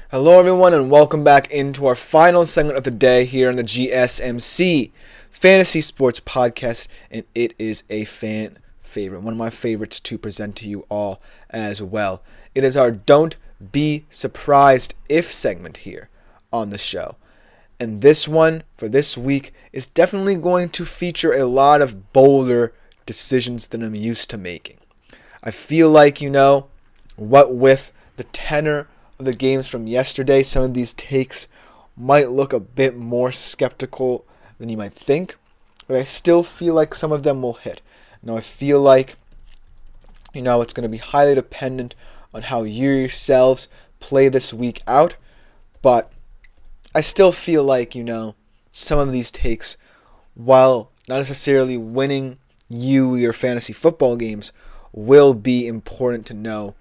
Hello, everyone, and welcome back into our final segment of the day here on the GSMC Fantasy Sports Podcast, and it is a fan favorite, one of my favorites to present to you all as well. It is our Don't Be Surprised If segment here on the show. And this one, for this week, is definitely going to feature a lot of bolder decisions than I'm used to making. I feel like, what with the tenor of the games from yesterday, some of these takes might look a bit more skeptical than you might think, but I still feel like some of them will hit. Now, I feel like, it's going to be highly dependent on how you yourselves play this week out, but I still feel like, some of these takes, while not necessarily winning you your fantasy football games, will be important to know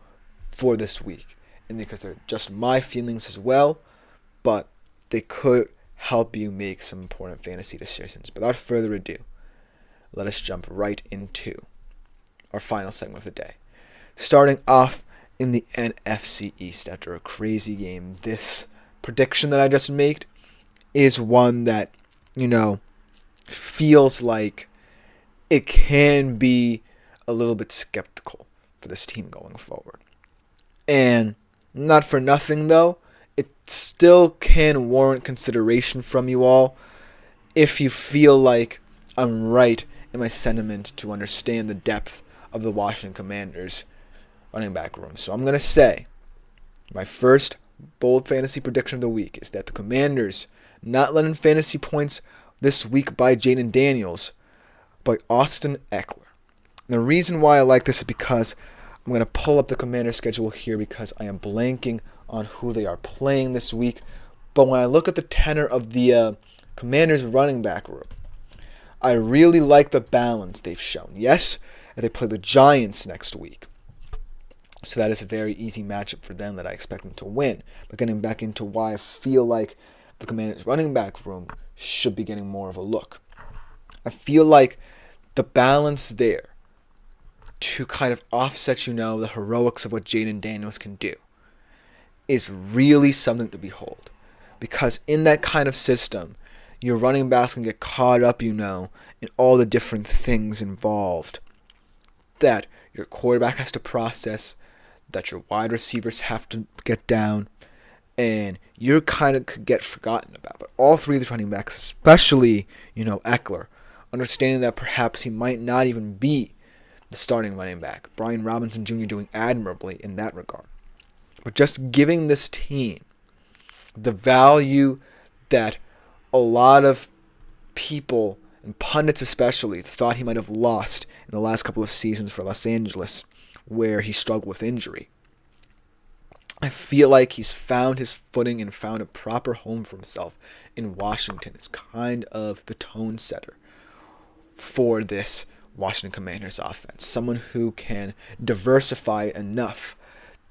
for this week. And because they're just my feelings as well, but they could help you make some important fantasy decisions. But without further ado, let us jump right into our final segment of the day. Starting off in the NFC East after a crazy game, this prediction that I just made is one that, feels like it can be a little bit skeptical for this team going forward. And not for nothing, though, it still can warrant consideration from you all if you feel like I'm right in my sentiment to understand the depth of the Washington Commanders running back room. So I'm going to say my first bold fantasy prediction of the week is that the Commanders not letting fantasy points this week by Jaden Daniels, by Austin Ekeler. And the reason why I like this is because I'm going to pull up the Commanders schedule here because I am blanking on who they are playing this week. But when I look at the tenor of the Commanders running back room, I really like the balance they've shown. Yes, they play the Giants next week. So that is a very easy matchup for them that I expect them to win. But getting back into why I feel like the Commanders running back room should be getting more of a look. I feel like the balance there to kind of offset, the heroics of what Jaden Daniels can do is really something to behold. Because in that kind of system, your running backs can get caught up, in all the different things involved that your quarterback has to process, that your wide receivers have to get down, and you kind of could get forgotten about. But all three of the running backs, especially, Ekeler, understanding that perhaps he might not even be the starting running back. Brian Robinson Jr. doing admirably in that regard. But just giving this team the value that a lot of people, and pundits especially, thought he might have lost in the last couple of seasons for Los Angeles, where he struggled with injury. I feel like he's found his footing and found a proper home for himself in Washington. It's kind of the tone setter for this Washington Commanders offense. Someone who can diversify enough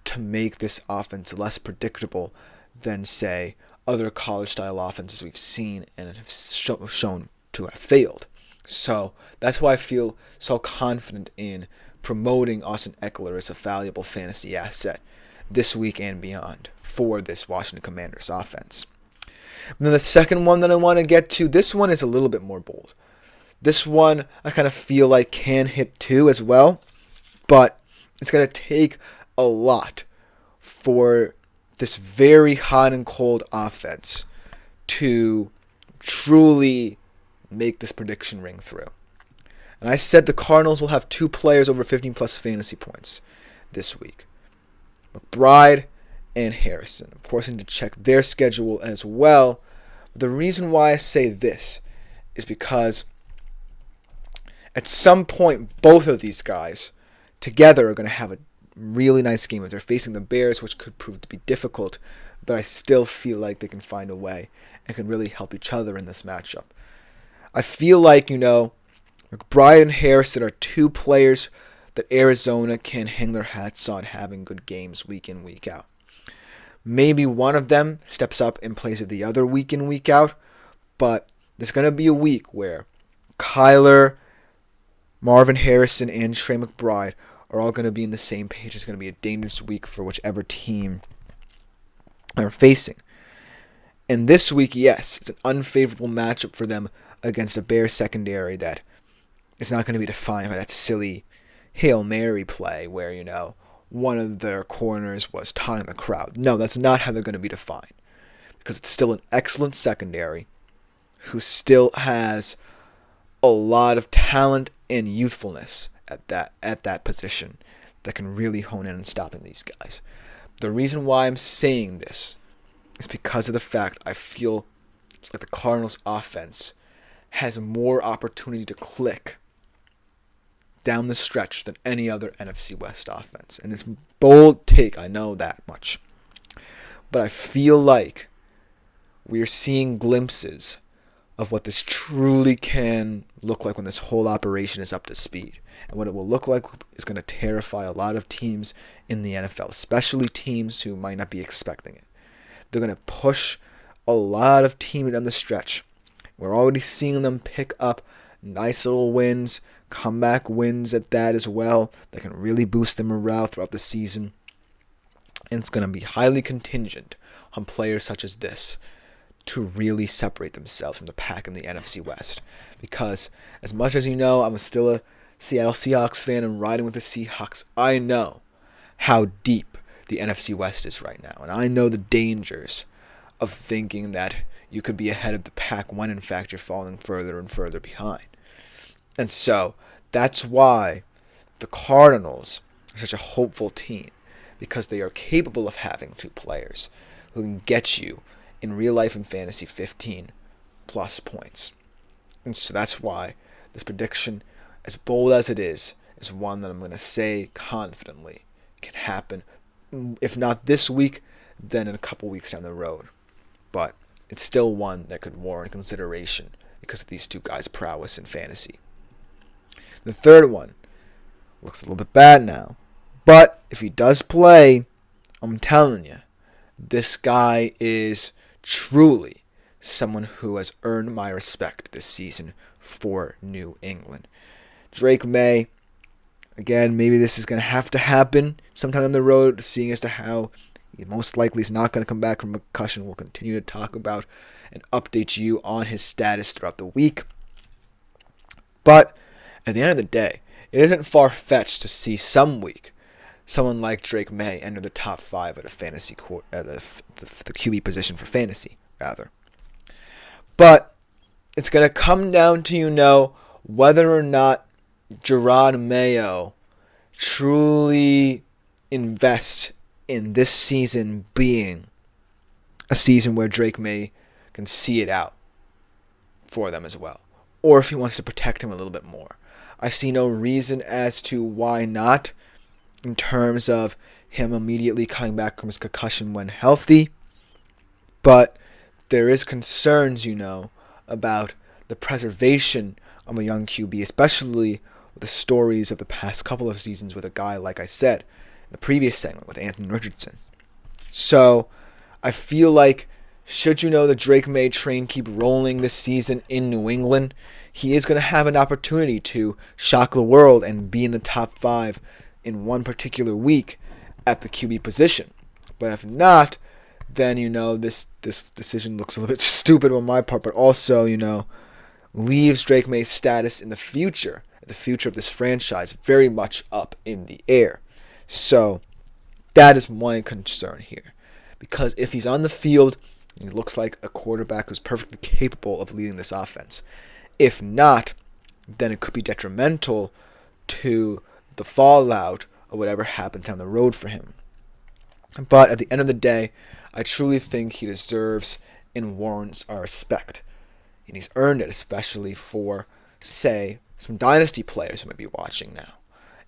to make this offense less predictable than, say, other college-style offenses we've seen and have shown to have failed. So that's why I feel so confident in promoting Austin Ekeler as a valuable fantasy asset this week and beyond for this Washington Commanders offense. And then the second one that I want to get to, this one is a little bit more bold. This one I kind of feel like can hit too as well, but it's going to take a lot for this very hot and cold offense to truly make this prediction ring through. And I said the Cardinals will have two players over 15 plus fantasy points this week. McBride and Harrison. Of course, I need to check their schedule as well. But the reason why I say this is because at some point, both of these guys together are going to have a really nice game. If they're facing the Bears, which could prove to be difficult, but I still feel like they can find a way and can really help each other in this matchup. I feel like, McBride and Harrison are two players that Arizona can hang their hats on having good games week in, week out. Maybe one of them steps up in place of the other week in, week out, but there's going to be a week where Kyler, Marvin Harrison, and Trey McBride are all going to be in the same page. It's going to be a dangerous week for whichever team are facing. And this week, yes, it's an unfavorable matchup for them against a Bears secondary that is not going to be defined by that silly Hail Mary play where, one of their corners was taunting the crowd. No, that's not how they're going to be defined. Because it's still an excellent secondary who still has a lot of talent and youthfulness at that position that can really hone in on stopping these guys. The reason why I'm saying this is because of the fact I feel like the Cardinals' offense has more opportunity to click down the stretch than any other NFC West offense. And it's a bold take, I know that much. But I feel like we're seeing glimpses of what this truly can look like when this whole operation is up to speed. And what it will look like is going to terrify a lot of teams in the NFL, especially teams who might not be expecting it. They're going to push a lot of teams down the stretch. We're already seeing them pick up nice little wins, comeback wins at that as well, that can really boost their morale throughout the season. And it's going to be highly contingent on players such as this to really separate themselves from the pack in the NFC West. Because as much as I'm still a Seattle Seahawks fan and riding with the Seahawks, I know how deep the NFC West is right now. And I know the dangers of thinking that you could be ahead of the pack when in fact you're falling further and further behind. And so that's why the Cardinals are such a hopeful team, because they are capable of having two players who can get you in real life and fantasy 15 plus points. And so that's why this prediction, as bold as it is one that I'm going to say confidently can happen, if not this week, then in a couple weeks down the road. But it's still one that could warrant consideration because of these two guys' prowess in fantasy. The third one looks a little bit bad now, but if he does play, I'm telling you, this guy is truly someone who has earned my respect this season for New England. Drake May, again, maybe this is going to have to happen sometime on the road, seeing as to how he most likely is not going to come back from a concussion. We'll continue to talk about and update you on his status throughout the week. But at the end of the day, it isn't far-fetched to see some week someone like Drake May enter the top 5 at a fantasy the QB position for fantasy, rather. But it's going to come down to, whether or not Gerard Mayo truly invests in this season being a season where Drake May can see it out for them as well, or if he wants to protect him a little bit more. I see no reason as to why not, in terms of him immediately coming back from his concussion when healthy. But there is concerns, about the preservation of a young QB, especially with the stories of the past couple of seasons with a guy, like I said in the previous segment, with Anthony Richardson. So I feel like, should the Drake May train keep rolling this season in New England, he is going to have an opportunity to shock the world and be in the top 5 in one particular week at the QB position. But if not, then, this decision looks a little bit stupid on my part, but also, leaves Drake May's status in the future of this franchise, very much up in the air. So that is one concern here. Because if he's on the field, he looks like a quarterback who's perfectly capable of leading this offense. If not, then it could be detrimental to the fallout of whatever happens down the road for him. But at the end of the day, I truly think he deserves and warrants our respect. And he's earned it, especially for, say, some dynasty players who might be watching now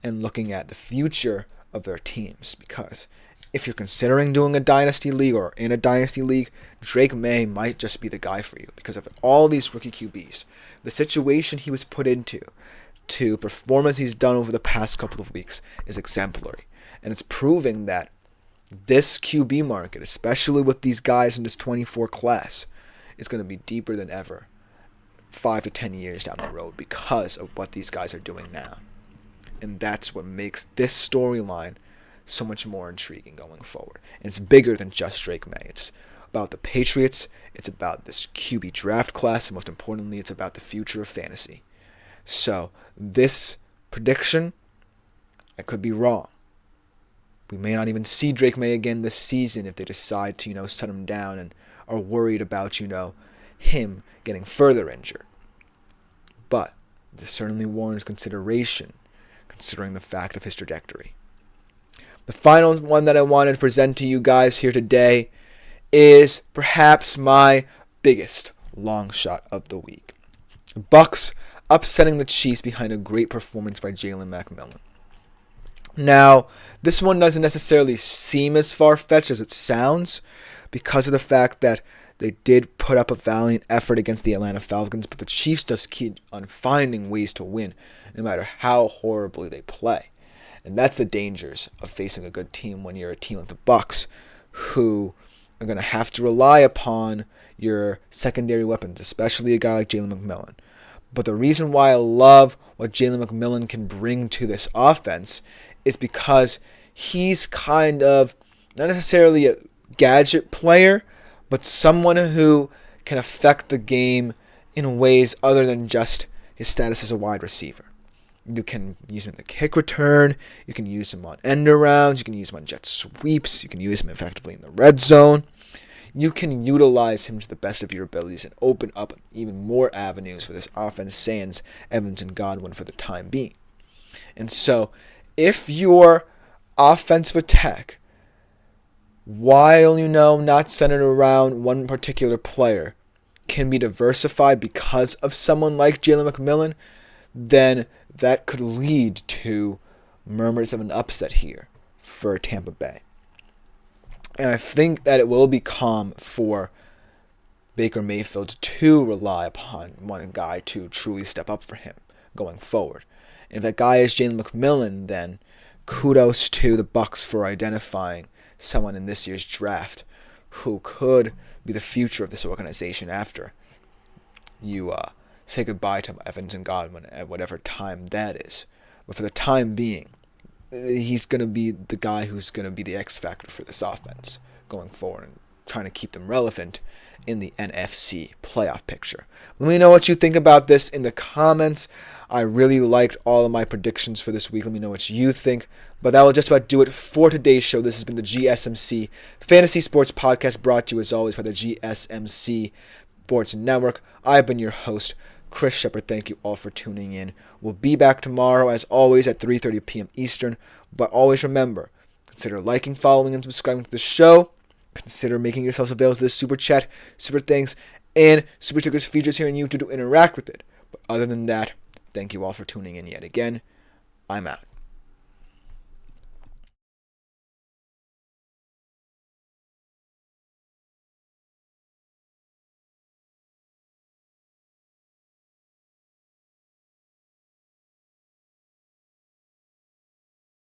and looking at the future of their teams. Because if you're considering doing a dynasty league or in a dynasty league, Drake May might just be the guy for you because of all these rookie QBs. The situation he was put into to perform as he's done over the past couple of weeks is exemplary. And it's proving that this QB market, especially with these guys in this 24 class, is going to be deeper than ever 5 to 10 years down the road because of what these guys are doing now. And that's what makes this storyline so much more intriguing going forward. And it's bigger than just Drake May. It's about the Patriots. It's about this QB draft class. And most importantly, it's about the future of fantasy. So this prediction, I could be wrong. We may not even see Drake May again this season if they decide to, shut him down and are worried about, him getting further injured. But this certainly warrants consideration, considering the fact of his trajectory. The final one that I wanted to present to you guys here today is perhaps my biggest long shot of the week. The Bucs upsetting the Chiefs behind a great performance by Jalen McMillan. Now, this one doesn't necessarily seem as far-fetched as it sounds because of the fact that they did put up a valiant effort against the Atlanta Falcons, but the Chiefs just keep on finding ways to win no matter how horribly they play. And that's the dangers of facing a good team when you're a team like the Bucs, who are going to have to rely upon your secondary weapons, especially a guy like Jalen McMillan. But the reason why I love what Jalen McMillan can bring to this offense is because he's kind of not necessarily a gadget player, but someone who can affect the game in ways other than just his status as a wide receiver. You can use him in the kick return, you can use him on end arounds, you can use him on jet sweeps, you can use him effectively in the red zone. You can utilize him to the best of your abilities and open up even more avenues for this offense, sans Evans and Godwin for the time being. And so, if your offensive attack, while not centered around one particular player, can be diversified because of someone like Jalen McMillan, then that could lead to murmurs of an upset here for Tampa Bay. And I think that it will be calm for Baker Mayfield to rely upon one guy to truly step up for him going forward. And if that guy is Jalen McMillan, then kudos to the Bucs for identifying someone in this year's draft who could be the future of this organization after you say goodbye to Evans and Godwin at whatever time that is. But for the time being, he's going to be the guy who's going to be the X factor for this offense going forward and trying to keep them relevant in the NFC playoff picture. Let me know what you think about this in the comments. I really liked all of my predictions for this week. Let me know what you think. But that will just about do it for today's show. This has been the GSMC Fantasy Sports Podcast, brought to you as always by the GSMC Sports Network. I've been your host, Chris Shepard. Thank you all for tuning in. We'll be back tomorrow, as always, at 3:30 p.m. Eastern. But always remember, consider liking, following, and subscribing to the show. Consider making yourselves available to the Super Chat, Super Thanks, and Super Stickers features here on YouTube to interact with it. But other than that, thank you all for tuning in yet again. I'm out.